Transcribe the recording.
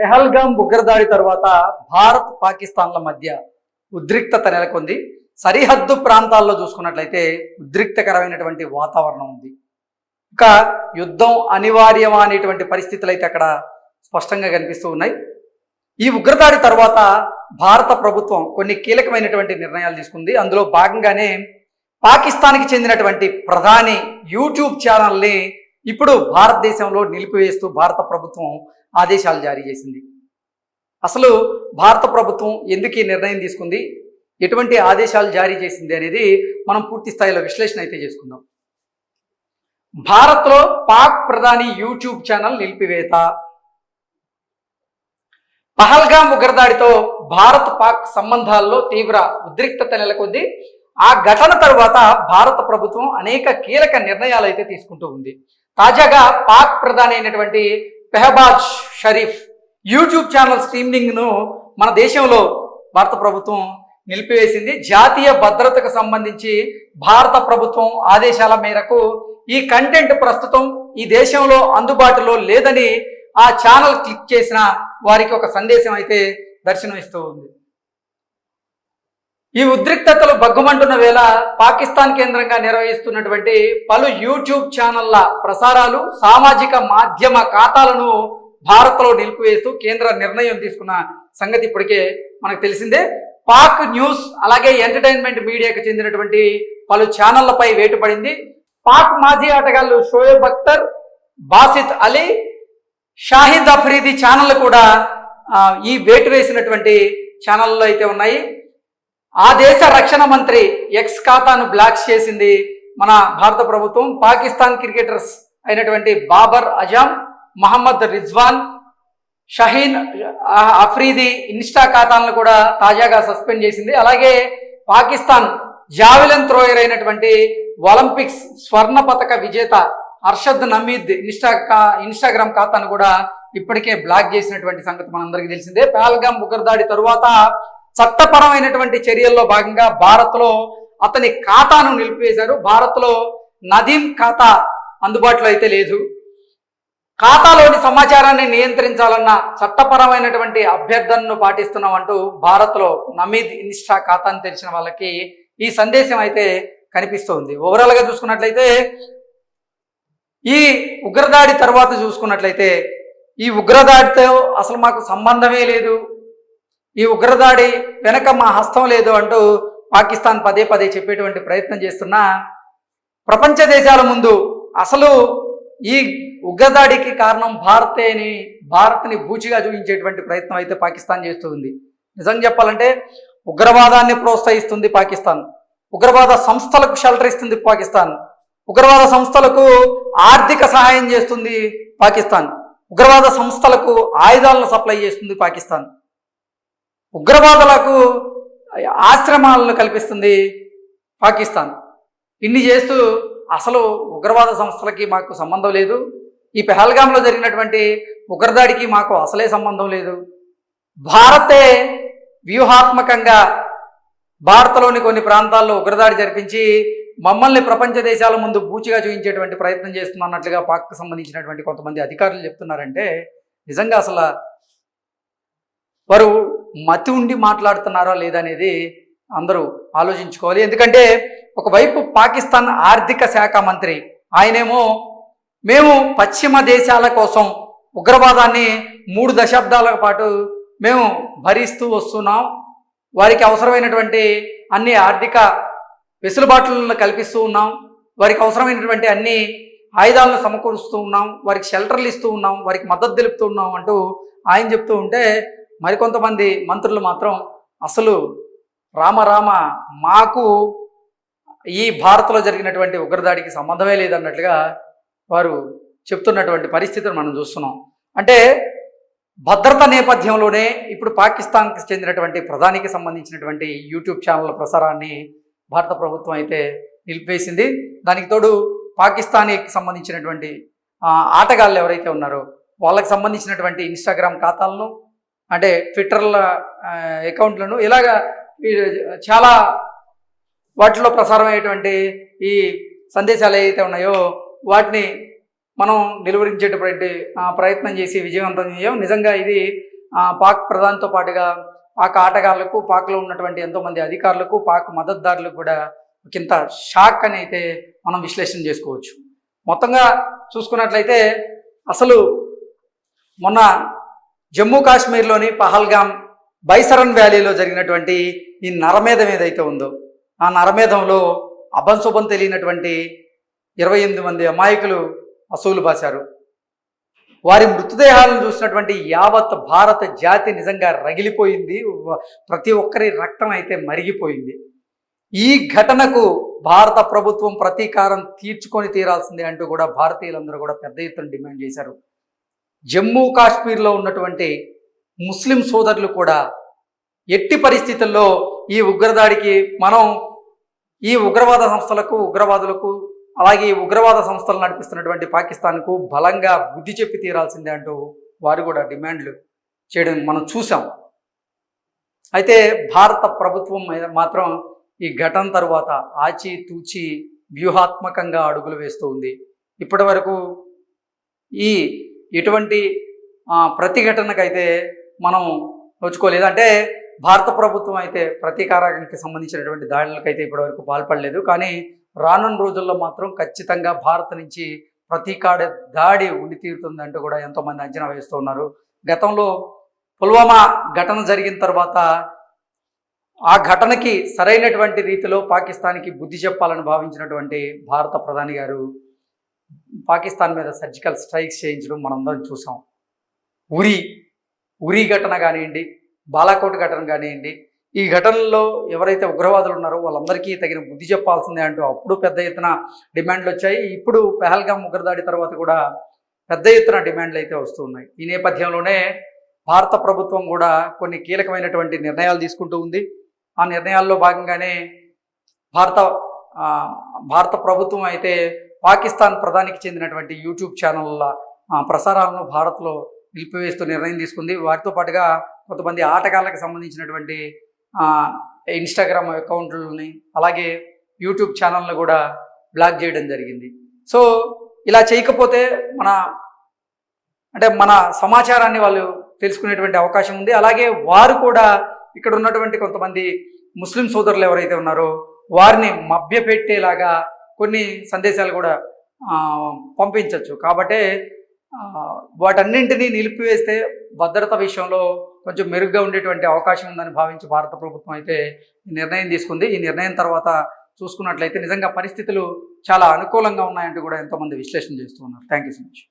పెహల్గాం ఉగ్రదాడి తర్వాత భారత్ పాకిస్తాన్ల మధ్య ఉద్రిక్తత నెలకొంది. సరిహద్దు ప్రాంతాల్లో చూసుకున్నట్లయితే ఉద్రిక్తకరమైనటువంటి వాతావరణం ఉంది. ఇక యుద్ధం అనివార్యమా అనేటువంటి పరిస్థితులు అయితే అక్కడ స్పష్టంగా కనిపిస్తూ ఉన్నాయి. ఈ ఉగ్రదాడి తర్వాత భారత ప్రభుత్వం కొన్ని కీలకమైనటువంటి నిర్ణయాలు తీసుకుంది. అందులో భాగంగానే పాకిస్తాన్కి చెందినటువంటి ప్రధాని యూట్యూబ్ ఛానల్ని ఇప్పుడు భారతదేశంలో నిలిపివేస్తూ భారత ప్రభుత్వం ఆదేశాలు జారీ చేసింది. అసలు భారత ప్రభుత్వం ఎందుకు ఈ నిర్ణయం తీసుకుంది, ఎటువంటి ఆదేశాలు జారీ చేసింది అనేది మనం పూర్తి స్థాయిలో విశ్లేషణ అయితే చేసుకుందాం. భారత్లో పాక్ ప్రధాని యూట్యూబ్ ఛానల్ నిలిపివేత. పహల్గాం ఉగ్రదాడితో భారత్ పాక్ సంబంధాల్లో తీవ్ర ఉద్రిక్తత నెలకొంది. ఆ ఘటన తరువాత భారత ప్రభుత్వం అనేక కీలక నిర్ణయాలు అయితే తీసుకుంటూ ఉంది. తాజాగా పాక్ ప్రధాని అయినటువంటి షహబాజ్ షరీఫ్ యూట్యూబ్ ఛానల్ స్ట్రీమింగ్ను మన దేశంలో భారత ప్రభుత్వం నిలిపివేసింది. జాతీయ భద్రతకు సంబంధించి భారత ప్రభుత్వం ఆదేశాల మేరకు ఈ కంటెంట్ ప్రస్తుతం ఈ దేశంలో అందుబాటులో లేదని ఆ ఛానల్ క్లిక్ చేసిన వారికి ఒక సందేశం అయితే దర్శనమిస్తూ ఉంది. ఈ ఉద్రిక్తతలు బగ్గుమంటున్న వేళ పాకిస్తాన్ కేంద్రంగా నిర్వహిస్తున్నటువంటి పలు యూట్యూబ్ ఛానళ్ల ప్రసారాలు, సామాజిక మాధ్యమ ఖాతాలను భారత్లో నిలిపివేస్తూ కేంద్ర నిర్ణయం తీసుకున్న సంగతి ఇప్పటికే మనకు తెలిసిందే. పాక్ న్యూస్ అలాగే ఎంటర్టైన్మెంట్ మీడియాకు చెందినటువంటి పలు ఛానళ్లపై వేటు పడింది. పాక్ మాజీ ఆటగాళ్లు షోయబ్ అఖ్తర్, బాసిత్ అలీ, షాహిద్ అఫ్రీది ఛానళ్లు కూడా ఈ వేటు వేసినటువంటి ఛానళ్ళు అయితే ఉన్నాయి. ఆ దేశ రక్షణ మంత్రి ఎక్స్ ఖాతాను బ్లాక్ చేసింది మన భారత ప్రభుత్వం. పాకిస్తాన్ క్రికెటర్స్ అయినటువంటి బాబర్ అజమ్, మహమ్మద్ రిజ్వాన్, షహీన్ అఫ్రీది ఇన్స్టా ఖాతాలను కూడా తాజాగా సస్పెండ్ చేసింది. అలాగే పాకిస్తాన్ జావెలిన్ థ్రోయర్ అయినటువంటి ఒలింపిక్స్ స్వర్ణ పతక విజేత అర్షద్ నమీద్ ఇన్స్టాగ్రామ్ ఖాతాను కూడా ఇప్పటికే బ్లాక్ చేసినటువంటి సంగతి మనందరికీ తెలిసిందే. పహల్గాం ఉగ్రదాడి తరువాత చట్టపరమైనటువంటి చర్యల్లో భాగంగా భారత్లో అతని ఖాతాను నిలిపివేశారు. భారత్లో నదీం ఖాతా అందుబాటులో అయితే లేదు. ఖాతాలోని సమాచారాన్ని నియంత్రించాలన్న చట్టపరమైనటువంటి అభ్యర్థనను పాటిస్తున్నామంటూ భారత్లో నమీద్ ఇన్స్టా ఖాతాను తెరిచిన వాళ్ళకి ఈ సందేశం అయితే కనిపిస్తుంది. ఓవరాల్గా చూసుకున్నట్లయితే ఈ ఉగ్రదాడి తర్వాత చూసుకున్నట్లయితే ఈ ఉగ్రదాడితో అసలు మాకు సంబంధమే లేదు, ఈ ఉగ్రదాడి వెనక మా హస్తం లేదు అంటూ పాకిస్తాన్ పదే పదే చెప్పేటువంటి ప్రయత్నం చేస్తున్నా ప్రపంచ దేశాల ముందు అసలు ఈ ఉగ్రదాడికి కారణం భారతే అని భారత్ని బూచిగా చూపించేటువంటి ప్రయత్నం అయితే పాకిస్తాన్ చేస్తూ ఉంది. నిజం చెప్పాలంటే ఉగ్రవాదాన్ని ప్రోత్సహిస్తుంది పాకిస్తాన్, ఉగ్రవాద సంస్థలకు షెల్టర్ ఇస్తుంది పాకిస్తాన్, ఉగ్రవాద సంస్థలకు ఆర్థిక సహాయం చేస్తుంది పాకిస్తాన్, ఉగ్రవాద సంస్థలకు ఆయుధాలను సప్లై చేస్తుంది పాకిస్తాన్, ఉగ్రవాదులకు ఆశ్రమాలను కల్పిస్తుంది పాకిస్తాన్. ఇన్ని చేస్తూ అసలు ఉగ్రవాద సంస్థలకి మాకు సంబంధం లేదు, ఈ పెహల్గాంలో జరిగినటువంటి ఉగ్రదాడికి మాకు అసలే సంబంధం లేదు, భారతే వ్యూహాత్మకంగా భారత్లోని కొన్ని ప్రాంతాల్లో ఉగ్రదాడి జరిపించి మమ్మల్ని ప్రపంచ దేశాల ముందు బూచిగా చూపించేటువంటి ప్రయత్నం చేస్తున్నట్లుగా పాక్కు సంబంధించినటువంటి కొంతమంది అధికారులు చెప్తున్నారంటే నిజంగా అసలు వారు మతి ఉండి మాట్లాడుతున్నారా లేదనేది అందరూ ఆలోచించుకోవాలి. ఎందుకంటే ఒకవైపు పాకిస్తాన్ ఆర్థిక శాఖ మంత్రి ఆయనేమో మేము పశ్చిమ దేశాల కోసం ఉగ్రవాదాన్ని 3 దశాబ్దాల పాటు మేము భరిస్తూ వస్తున్నాం, వారికి అవసరమైనటువంటి అన్ని ఆర్థిక వెసులుబాట్లను కల్పిస్తూ ఉన్నాం, వారికి అవసరమైనటువంటి అన్ని ఆయుధాలను సమకూరుస్తూ ఉన్నాం, వారికి షెల్టర్లు ఇస్తూ ఉన్నాం, వారికి మద్దతు తెలుపుతూ ఉన్నాం అంటూ ఆయన చెప్తూ ఉంటే మరికొంతమంది మంత్రులు మాత్రం అసలు రామ మాకు ఈ భారత్లో జరిగినటువంటి ఉగ్రదాడికి సంబంధమే లేదన్నట్లుగా వారు చెప్తున్నటువంటి పరిస్థితిని మనం చూస్తున్నాం. అంటే భద్రత నేపథ్యంలోనే ఇప్పుడు పాకిస్తాన్కి చెందినటువంటి ప్రధానికి సంబంధించినటువంటి యూట్యూబ్ ఛానళ్ళ ప్రసారాన్ని భారత ప్రభుత్వం అయితే నిలిపేసింది. దానికి తోడు పాకిస్తాన్కి సంబంధించినటువంటి ఆటగాళ్ళు ఎవరైతే ఉన్నారో వాళ్ళకి సంబంధించినటువంటి ఇన్స్టాగ్రామ్ ఖాతాలను అంటే ట్విట్టర్ల అకౌంట్లను ఇలాగా చాలా వాటిలో ప్రసారం అయ్యేటువంటి ఈ సందేశాలు ఏవైతే ఉన్నాయో వాటిని మనం నిలువరించేటటువంటి ప్రయత్నం చేసి విజయవంతం చేయం. నిజంగా ఇది పాక్ ప్రధానితో పాటుగా పాక్ ఆటగాళ్లకు, పాక్లో ఉన్నటువంటి ఎంతోమంది అధికారులకు, పాక్ మద్దతుదారులకు కూడా ఒకంత షాక్ అని అయితే మనం విశ్లేషణ చేసుకోవచ్చు. మొత్తంగా చూసుకున్నట్లయితే అసలు మొన్న జమ్మూ కాశ్మీర్లోని పహల్గామ్ బైసరన్ వ్యాలీలో జరిగినటువంటి ఈ నరమేధం ఏదైతే ఉందో, ఆ నరమేధంలో అభంశుభం తెలియనటువంటి 28 మంది అమాయకులు అసూలు బాశారు. వారి మృతదేహాలను చూసినటువంటి యావత్ భారత జాతి నిజంగా రగిలిపోయింది. ప్రతి ఒక్కరి రక్తం అయితే మరిగిపోయింది. ఈ ఘటనకు భారత ప్రభుత్వం ప్రతీకారం తీర్చుకొని తీరాల్సిందే అంటూ కూడా భారతీయులందరూ కూడా పెద్ద ఎత్తున డిమాండ్ చేశారు. జమ్మూ కాశ్మీర్లో ఉన్నటువంటి ముస్లిం సోదరులు కూడా ఎట్టి పరిస్థితుల్లో ఈ ఉగ్రదాడికి ఈ ఉగ్రవాద సంస్థలకు, ఉగ్రవాదులకు, అలాగే ఈ ఉగ్రవాద సంస్థలు నడిపిస్తున్నటువంటి పాకిస్తాన్కు బలంగా బుద్ధి చెప్పి తీరాల్సిందే అంటూ వారు కూడా డిమాండ్లు చేయడం మనం చూసాం. అయితే భారత ప్రభుత్వం మాత్రం ఈ ఘటన తరువాత ఆచితూచి వ్యూహాత్మకంగా అడుగులు వేస్తూ ఉంది. ఇప్పటి వరకు ఎటువంటి ప్రతిఘటనకైతే మనం నోచుకోలేదు. అంటే భారత ప్రభుత్వం అయితే ప్రతీకారానికి సంబంధించినటువంటి దాడులకైతే ఇప్పటివరకు పాల్పడలేదు. కానీ రానున్న రోజుల్లో మాత్రం ఖచ్చితంగా భారత్ నుంచి ప్రతీకార దాడి ఉండి తీరుతుందంటూ కూడా ఎంతోమంది అంచనా వేస్తూ ఉన్నారు. గతంలో పుల్వామా ఘటన జరిగిన తర్వాత ఆ ఘటనకి సరైనటువంటి రీతిలో పాకిస్తాన్కి బుద్ధి చెప్పాలని భావించినటువంటి భారత ప్రధాని గారు పాకిస్తాన్ మీద సర్జికల్ స్ట్రైక్స్ చేయించడం మనందరం చూసాం. ఉరి ఘటన కానివ్వండి, బాలాకోట్ ఘటన కానివ్వండి, ఈ ఘటనలో ఎవరైతే ఉగ్రవాదులు ఉన్నారో వాళ్ళందరికీ తగిన బుద్ధి చెప్పాల్సిందే అంటూ అప్పుడు పెద్ద ఎత్తున డిమాండ్లు వచ్చాయి. ఇప్పుడు పెహల్గామ్ ఉగ్రదాడి తర్వాత కూడా పెద్ద ఎత్తున డిమాండ్లు అయితే వస్తూ ఉన్నాయి. ఈ నేపథ్యంలోనే భారత ప్రభుత్వం కూడా కొన్ని కీలకమైనటువంటి నిర్ణయాలు తీసుకుంటూ ఉంది. ఆ నిర్ణయాల్లో భాగంగానే భారత ప్రభుత్వం అయితే పాకిస్తాన్ ప్రధానికి చెందినటువంటి యూట్యూబ్ ఛానళ్ళ ప్రసారాలను భారత్లో నిలిపివేస్తూ నిర్ణయం తీసుకుంది. వాటితో పాటుగా కొంతమంది ఆటగాళ్ళకి సంబంధించినటువంటి ఇన్స్టాగ్రామ్ అకౌంట్లని, అలాగే యూట్యూబ్ ఛానల్ని కూడా బ్లాక్ చేయడం జరిగింది. సో ఇలా చేయకపోతే మన సమాచారాన్ని వాళ్ళు తెలుసుకునేటువంటి అవకాశం ఉంది. అలాగే వారు కూడా ఇక్కడ ఉన్నటువంటి కొంతమంది ముస్లిం సోదరులు ఎవరైతే ఉన్నారో వారిని మభ్యపెట్టేలాగా కొన్ని సందేశాలు కూడా పంపించవచ్చు. కాబట్టి వాటన్నింటినీ నిలిపివేస్తే భద్రత విషయంలో కొంచెం మెరుగ్గా ఉండేటువంటి అవకాశం ఉందని భావించి భారత ప్రభుత్వం అయితే ఈ నిర్ణయం తీసుకుంది. ఈ నిర్ణయం తర్వాత చూసుకున్నట్లయితే నిజంగా పరిస్థితులు చాలా అనుకూలంగా ఉన్నాయంటూ కూడా ఎంతోమంది విశ్లేషణ చేస్తూ ఉన్నారు. Thank you so much.